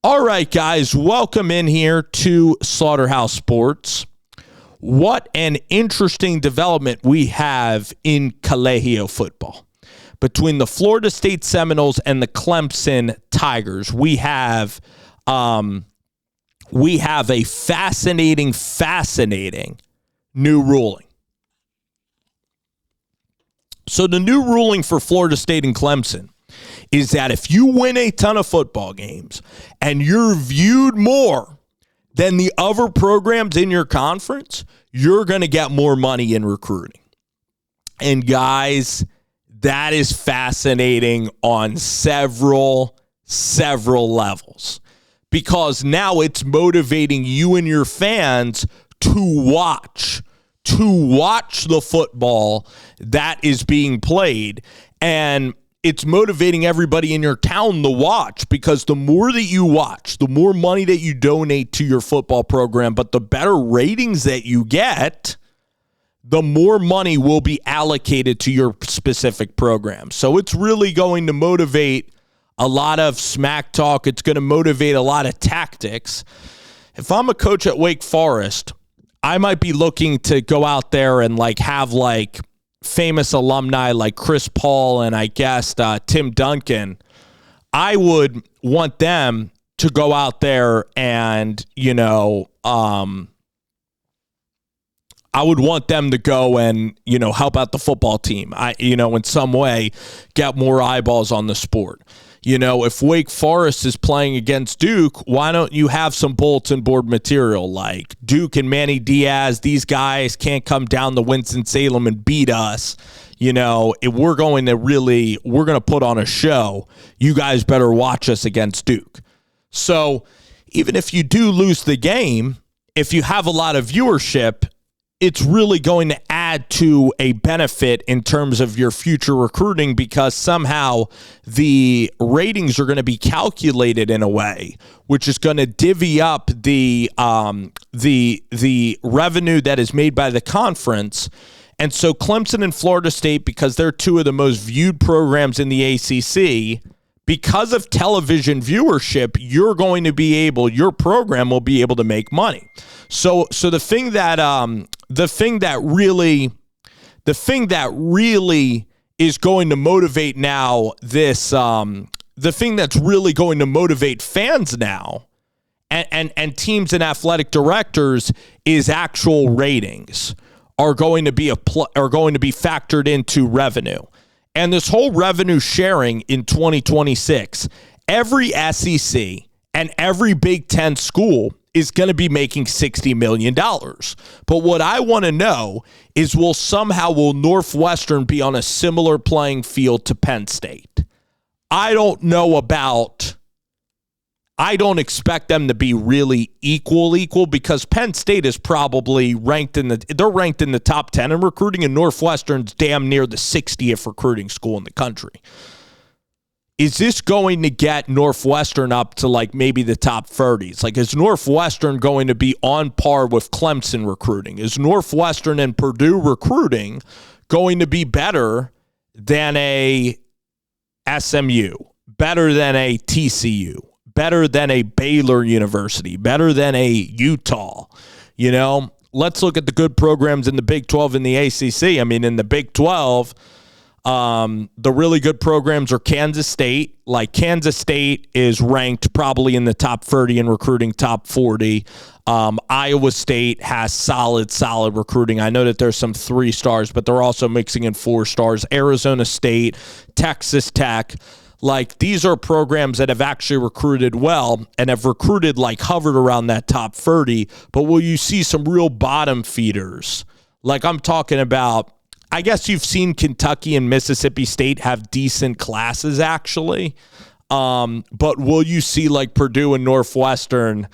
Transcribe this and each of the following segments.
All right, guys, welcome in here to Slaughterhouse Sports. What an interesting development we have in Colegio football. Between the Florida State Seminoles and the Clemson Tigers, we have a fascinating new ruling. So the new ruling for Florida State and Clemson is that if you win a ton of football games and you're viewed more than the other programs in your conference, you're going to get more money in recruiting. And guys, that is fascinating on several levels, because now it's motivating you and your fans to watch the football that is being played. And it's motivating everybody in your town to watch, because the more that you watch, the more money that you donate to your football program, but the better ratings that you get, the more money will be allocated to your specific program. So it's really going to motivate a lot of smack talk. It's going to motivate a lot of tactics. If I'm a coach at Wake Forest, I might be looking to go out there and have famous alumni like Chris Paul and I guess Tim Duncan. I would want them to go out there and, I would want them to go and, help out the football team. In some way, get more eyeballs on the sport. If Wake Forest is playing against Duke, why don't you have some bulletin board material like Duke and Manny Diaz, these guys can't come down to Winston-Salem and beat us. If we're going to put on a show, you guys better watch us against Duke. So even if you do lose the game, if you have a lot of viewership, it's really going to add to a benefit in terms of your future recruiting, because somehow the ratings are going to be calculated in a way which is going to divvy up the revenue that is made by the conference. And so Clemson and Florida State, because they're two of the most viewed programs in the ACC, because of television viewership, your program will be able to make money. So the thing that really is going to motivate now the thing that's really going to motivate fans now and teams and athletic directors is actual ratings are going to be factored into revenue. And this whole revenue sharing in 2026, every SEC and every Big Ten school is going to be making $60 million. But what I want to know is will Northwestern be on a similar playing field to Penn State? I don't expect them to be really equal, because Penn State is probably ranked in the top 10 in recruiting, and Northwestern's damn near the 60th recruiting school in the country. Is this going to get Northwestern up to maybe the top 30s? Is Northwestern going to be on par with Clemson recruiting? Is Northwestern and Purdue recruiting going to be better than a SMU, better than a TCU, better than a Baylor University, better than a Utah? Let's look at the good programs in the Big 12 and the ACC. In the Big 12, the really good programs are Kansas State. Kansas State is ranked probably in the top 30 in recruiting, top 40. Iowa State has solid recruiting. I know that there's some 3 stars, but they're also mixing in 4 stars. Arizona State, Texas Tech. These are programs that have actually recruited well and have recruited hovered around that top 30. But will you see some real bottom feeders? I'm talking about, I guess you've seen Kentucky and Mississippi State have decent classes, actually. But will you see Purdue and Northwestern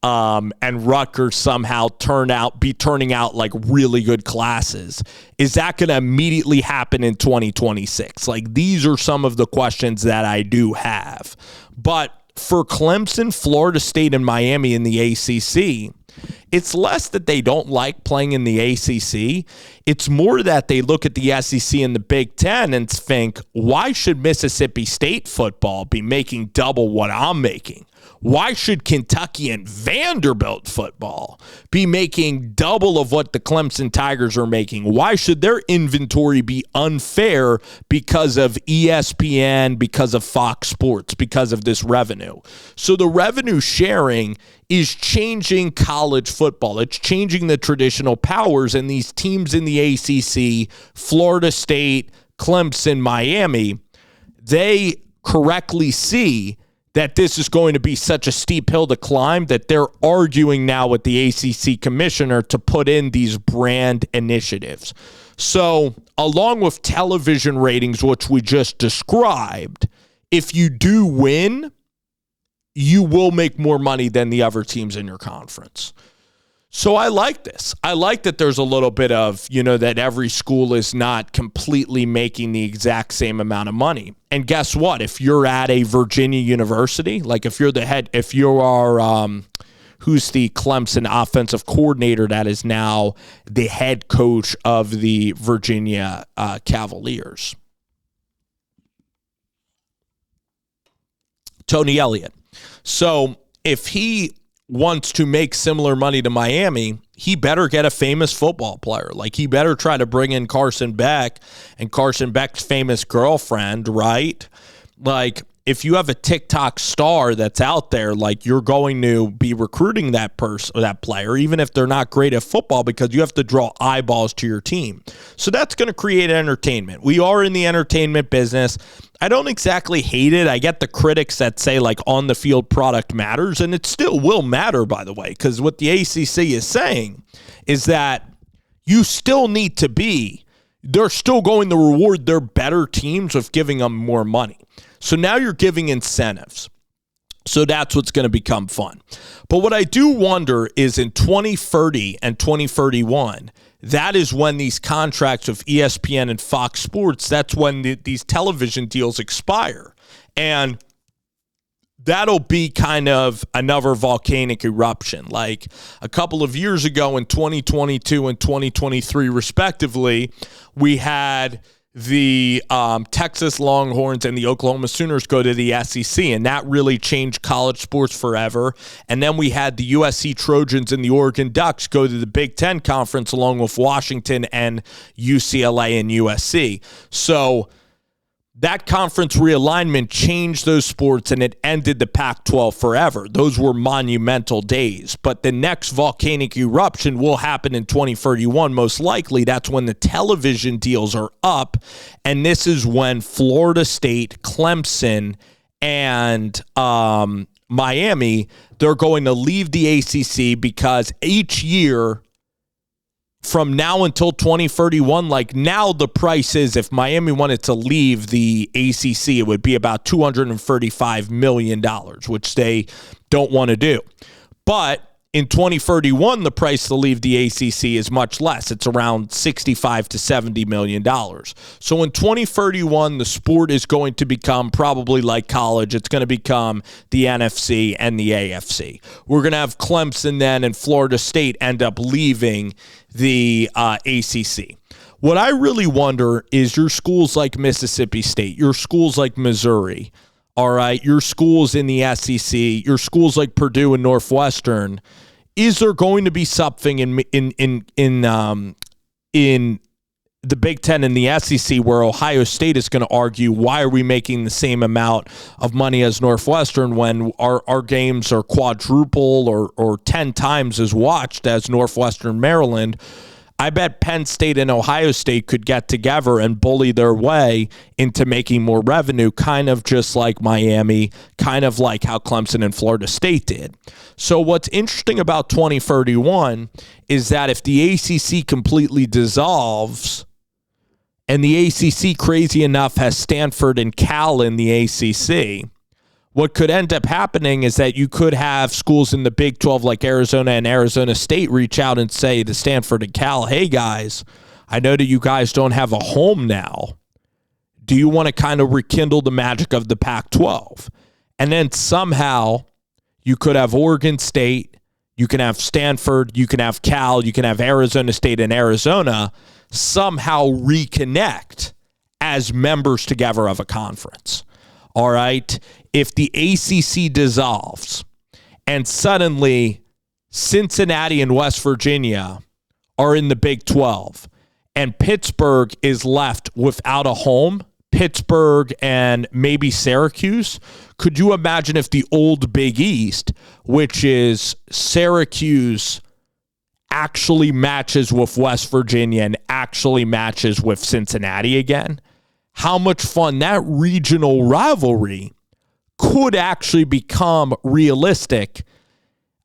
and Rutgers somehow turning out really good classes? Is that going to immediately happen in 2026? These are some of the questions that I do have. But for Clemson, Florida State, and Miami in the ACC, It's less that they don't like playing in the ACC. It's more that they look at the SEC and the Big Ten and think, why should Mississippi State football be making double what I'm making? Why should Kentucky and Vanderbilt football be making double of what the Clemson Tigers are making? Why should their inventory be unfair because of ESPN, because of Fox Sports, because of this revenue? So the revenue sharing is changing college football. It's changing the traditional powers, and these teams in the ACC, Florida State, Clemson, Miami, they correctly see that this is going to be such a steep hill to climb that they're arguing now with the ACC commissioner to put in these brand initiatives. So, along with television ratings, which we just described, if you do win, you will make more money than the other teams in your conference. So I like this. I like that there's a little bit of, that every school is not completely making the exact same amount of money. And guess what? If you're at a Virginia University, like if you are, who's the Clemson offensive coordinator that is now the head coach of the Virginia Cavaliers? Tony Elliott. So if he wants to make similar money to Miami, he better get a famous football player. Like, he better try to bring in Carson Beck and Carson Beck's famous girlfriend, right? Like, if you have a TikTok star that's out there, like, you're going to be recruiting that person or that player, even if they're not great at football, because you have to draw eyeballs to your team. So that's going to create entertainment. We are in the entertainment business. I don't exactly hate it. I get the critics that say, like, on the field product matters, and it still will matter, by the way, because what the ACC is saying is that you still need to be, they're still going to reward their better teams with giving them more money. So now you're giving incentives. So that's what's going to become fun. But what I do wonder is in 2030 and 2031, that is when these contracts with ESPN and Fox Sports, that's when these television deals expire. And that'll be kind of another volcanic eruption. Like a couple of years ago in 2022 and 2023, respectively, we had the Texas Longhorns and the Oklahoma Sooners go to the SEC, and that really changed college sports forever. And then we had the USC Trojans and the Oregon Ducks go to the Big Ten Conference along with Washington and UCLA and USC. So that conference realignment changed those sports, and it ended the Pac-12 forever. Those were monumental days. But the next volcanic eruption will happen in 2031, most likely. That's when the television deals are up, and this is when Florida State, Clemson, and Miami, they're going to leave the ACC because each year from now until 2031, like now the price is, if Miami wanted to leave the ACC, it would be about $235 million, which they don't want to do. But in 2031, the price to leave the ACC is much less. It's around $65 to $70 million. So in 2031, the sport is going to become probably like college. It's going to become the NFC and the AFC. We're going to have Clemson then and Florida State end up leaving the ACC. What I really wonder is your schools like Mississippi State, your schools like Missouri, all right, your schools in the SEC, your schools like Purdue and Northwestern. Is there going to be something in the Big Ten and the SEC where Ohio State is going to argue, why are we making the same amount of money as Northwestern when our games are quadruple or 10 times as watched as Northwestern Maryland? I bet Penn State and Ohio State could get together and bully their way into making more revenue, kind of just like Miami, kind of like how Clemson and Florida State did. So what's interesting about 2031 is that if the ACC completely dissolves and the ACC, crazy enough, has Stanford and Cal in the ACC, what could end up happening is that you could have schools in the Big 12 like Arizona and Arizona State reach out and say to Stanford and Cal, hey guys, I know that you guys don't have a home now. Do you want to kind of rekindle the magic of the Pac-12? And then somehow you could have Oregon State, you can have Stanford, you can have Cal, you can have Arizona State and Arizona somehow reconnect as members together of a conference. All right? If the ACC dissolves and suddenly Cincinnati and West Virginia are in the Big 12 and Pittsburgh is left without a home, Pittsburgh and maybe Syracuse, could you imagine if the old Big East, which is Syracuse, actually matches with West Virginia and actually matches with Cincinnati again? How much fun that regional rivalry could actually become realistic.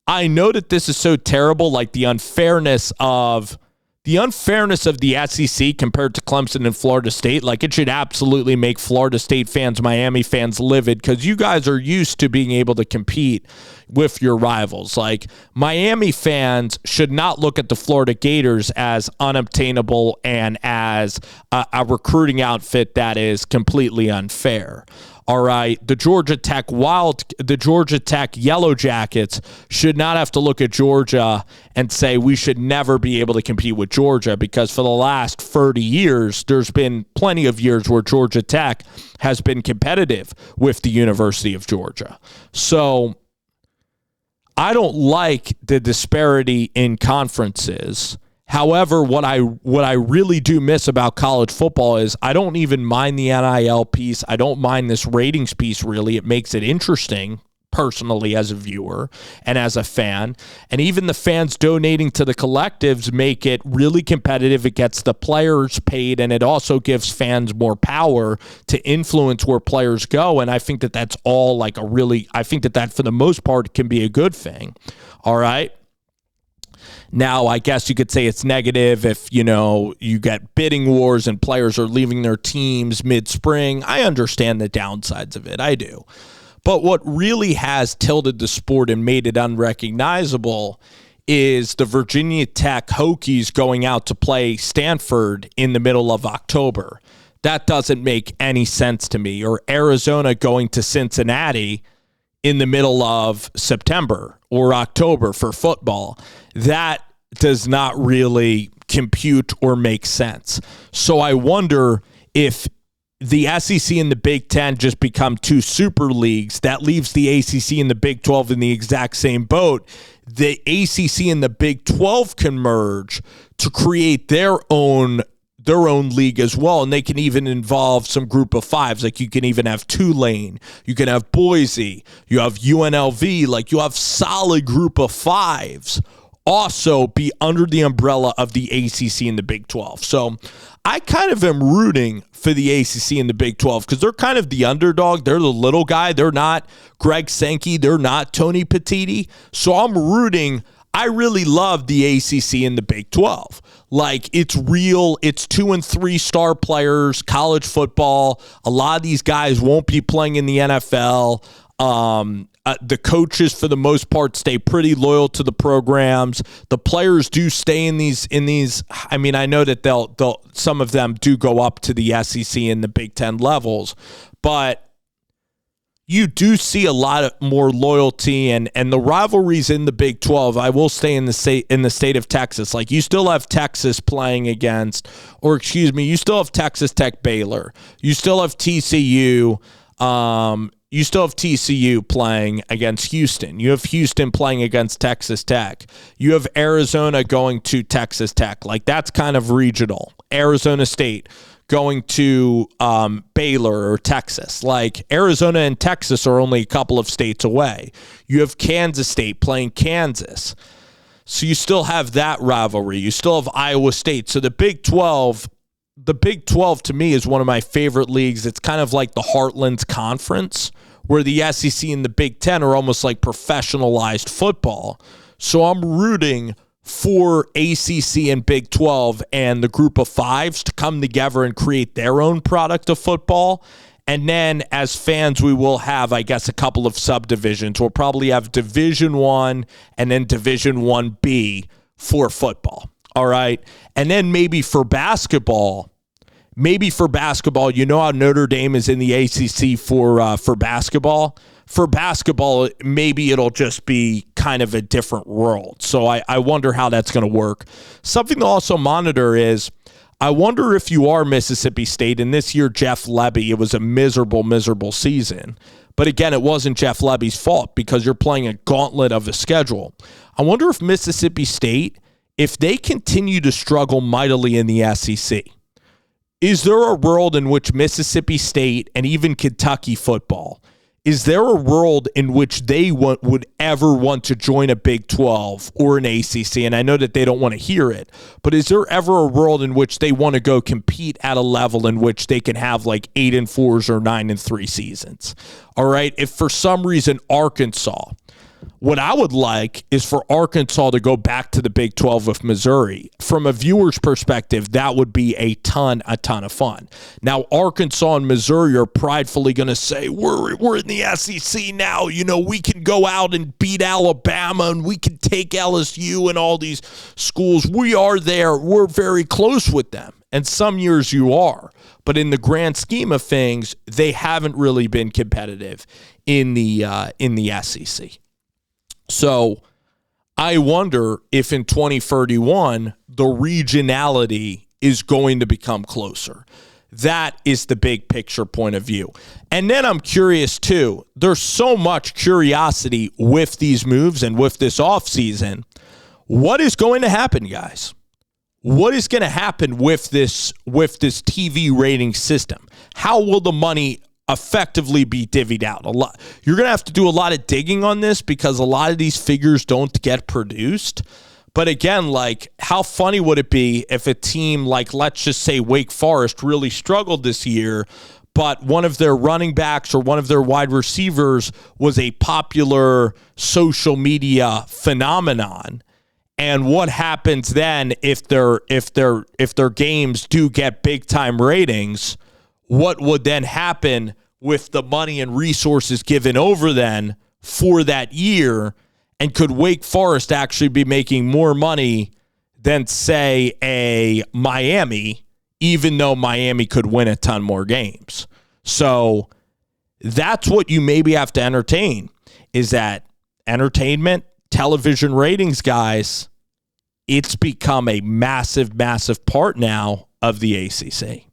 I know that this is so terrible, like the unfairness of the SEC compared to Clemson and Florida State. Like, it should absolutely make Florida State fans, Miami fans livid, because you guys are used to being able to compete with your rivals. Like, Miami fans should not look at the Florida Gators as unobtainable and as a recruiting outfit that is completely unfair. All right, the Georgia Tech Yellow Jackets should not have to look at Georgia and say we should never be able to compete with Georgia, because for the last 30 years, there's been plenty of years where Georgia Tech has been competitive with the University of Georgia. So I don't like the disparity in conferences. However, what I really do miss about college football is I don't even mind the NIL piece. I don't mind this ratings piece, really. It makes it interesting, personally, as a viewer and as a fan. And even the fans donating to the collectives make it really competitive. It gets the players paid, and it also gives fans more power to influence where players go. And I think that that's all I think that for the most part can be a good thing. All right. Now, I guess you could say it's negative if, you get bidding wars and players are leaving their teams mid-spring. I understand the downsides of it. I do. But what really has tilted the sport and made it unrecognizable is the Virginia Tech Hokies going out to play Stanford in the middle of October. That doesn't make any sense to me. Or Arizona going to Cincinnati in the middle of September or October for football. That does not really compute or make sense. So I wonder if the SEC and the Big Ten just become two super leagues. That leaves the ACC and the Big 12 in the exact same boat. The ACC and the Big 12 can merge to create their own league as well, and they can even involve some group of fives. Like, you can even have Tulane, you can have Boise, you have UNLV, like you have solid group of fives also be under the umbrella of the ACC and the Big 12. So I kind of am rooting for the ACC and the Big 12 because they're kind of the underdog. They're the little guy. They're not Greg Sankey. They're not Tony Petitti. So I'm rooting. I really love the ACC and the Big 12. Like, it's real. It's 2 and 3 star players, college football. A lot of these guys won't be playing in the NFL. The coaches, for the most part, stay pretty loyal to the programs. The players do stay in these. I mean, I know that they'll some of them do go up to the SEC and the Big Ten levels, but you do see a lot of more loyalty and the rivalries in the Big 12. I will stay in the state of Texas. Like, you still have Texas playing against, you still have Texas Tech Baylor. You still have TCU. You still have TCU playing against Houston. You have Houston playing against Texas Tech. You have Arizona going to Texas Tech. Like, that's kind of regional. Arizona State going to Baylor or Texas. Like, Arizona and Texas are only a couple of states away. You have Kansas State playing Kansas. So you still have that rivalry. You still have Iowa State. So the Big 12 to me is one of my favorite leagues. It's kind of like the Heartland's Conference, where the SEC and the Big Ten are almost like professionalized football. So I'm rooting for ACC and Big 12 and the group of fives to come together and create their own product of football. And then as fans, we will have, I guess, a couple of subdivisions. We'll probably have Division I and then Division 1B for football. All right. And then maybe for basketball, you know how Notre Dame is in the ACC for basketball? For basketball, maybe it'll just be kind of a different world. So I wonder how that's going to work. Something to also monitor is, I wonder if you are Mississippi State, and this year Jeff Lebby, it was a miserable, miserable season. But again, it wasn't Jeff Lebby's fault because you're playing a gauntlet of a schedule. I wonder if Mississippi State, if they continue to struggle mightily in the SEC, is there a world in which Mississippi State and even Kentucky football, is there a world in which they would ever want to join a Big 12 or an ACC? And I know that they don't want to hear it, but is there ever a world in which they want to go compete at a level in which they can have like 8-4s or 9-3 seasons? All right. If for some reason Arkansas, what I would like is for Arkansas to go back to the Big 12 with Missouri. From a viewer's perspective, that would be a ton of fun. Now, Arkansas and Missouri are pridefully going to say, we're in the SEC now. You know, we can go out and beat Alabama, and we can take LSU and all these schools. We are there. We're very close with them. And some years you are. But in the grand scheme of things, they haven't really been competitive in the SEC. So I wonder if in 2031, the regionality is going to become closer. That is the big picture point of view. And then I'm curious, too. There's so much curiosity with these moves and with this offseason. What is going to happen, guys? What is going to happen with this TV rating system? How will the money effectively be divvied out? You're going to have to do a lot of digging on this because a lot of these figures don't get produced. But again, like, how funny would it be if a team like, let's just say Wake Forest really struggled this year, but one of their running backs or one of their wide receivers was a popular social media phenomenon? And what happens then if their games do get big time ratings? What would then happen with the money and resources given over then for that year? And could Wake Forest actually be making more money than, say, a Miami, even though Miami could win a ton more games? So that's what you maybe have to entertain, is that entertainment, television ratings, guys, it's become a massive, massive part now of the ACC.